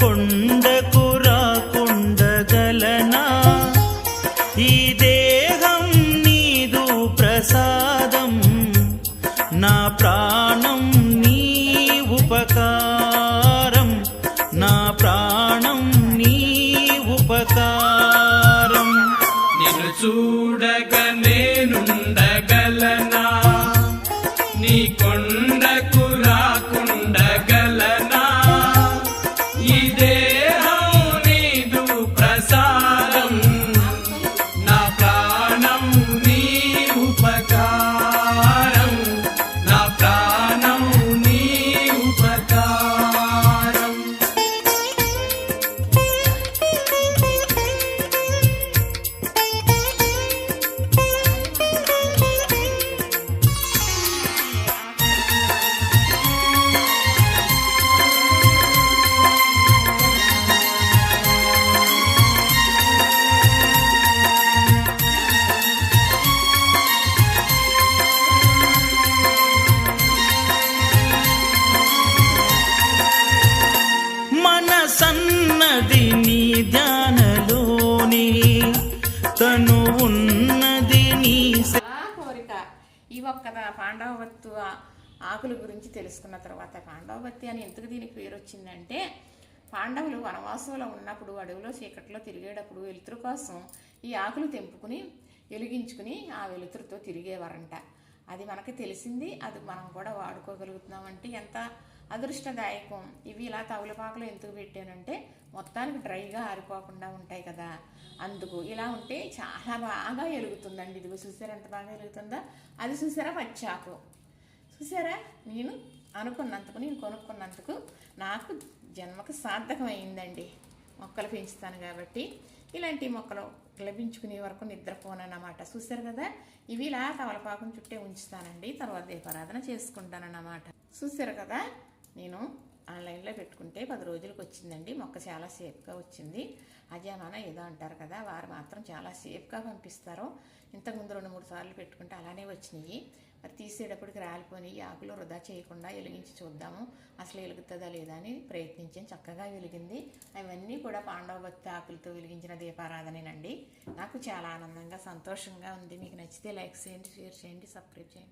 కొండకు రాకుండగలనా ఈ దేహం నీదు ప్రసాదం నా ప్రాణం నీ ఉపకారం నా ప్రాణం నీ ఉపకారం నిన్ను చూడగ నేనుండగలనా నీ కొండకు రాకుండగలనా ఈ దేహం నీదు ప్రసాదం నా ప్రాణం నీ ఉపకారం నా ప్రాణం నీ ఉపకారం మనసన్నది నీ ధ్యానలోని తను ఉన్నది నీ కోరిక ఈ ఒక్క పాండవవత్తు ఆకుల గురించి తెలుసుకున్న తర్వాత పాండవవత్తి అని ఎందుకు దీనికి పేరు వచ్చిందంటే పాండవులు వనవాసంలో ఉన్నప్పుడు అడవిలో చీకట్లో తిరిగేటప్పుడు వెలుతురు కోసం ఈ ఆకులు తెంపుకుని వెలిగించుకుని ఆ వెలుతురుతో తిరిగేవారంట. అది మనకి తెలిసింది, అది మనం కూడా వాడుకోగలుగుతున్నామంటే ఎంత అదృష్టదాయకం. ఇవి ఇలా తవులపాకలు ఎందుకు పెట్టానంటే మొత్తానికి డ్రైగా ఆరిపోకుండా ఉంటాయి కదా, అందుకు. ఇలా ఉంటే చాలా బాగా వెలుగుతుందండి. ఇదిగో చూసారా ఎంత బాగా వెలుగుతుందో. అది చూసారా పచ్చాకు చూసారా. నేను కొనుక్కున్నందుకు నాకు జన్మకు సార్థకమైందండి. మొక్కలు పెంచుతాను కాబట్టి ఇలాంటి మొక్కలు లభించుకునే వరకు నిద్రపోనన్నమాట. చూసారు కదా, ఇవి ఇలా తవలపాకం చుట్టే ఉంచుతానండి. తర్వాత దీపారాధన చేసుకుంటానన్నమాట. చూసారు కదా, నేను ఆన్లైన్లో పెట్టుకుంటే 10 రోజులకు వచ్చిందండి. మొక్క చాలా సేఫ్గా వచ్చింది. అజామాన ఏదో అంటారు కదా, వారు మాత్రం చాలా సేఫ్గా పంపిస్తారు. ఇంతకుముందు 2-3 సార్లు పెట్టుకుంటే అలానే వచ్చినాయి. మరి తీసేటప్పటికి రాలిపోయి ఆకులు వృధా చేయకుండా వెలిగించి చూద్దాము అసలు వెలుగుతుందా లేదా అని ప్రయత్నించాను. చక్కగా వెలిగింది. అవన్నీ కూడా పాండవభక్తి ఆకులతో వెలిగించిన దీపారాధనేనండి. నాకు చాలా ఆనందంగా సంతోషంగా ఉంది. మీకు నచ్చితే లైక్ చేయండి, షేర్ చేయండి, సబ్స్క్రైబ్ చేయండి.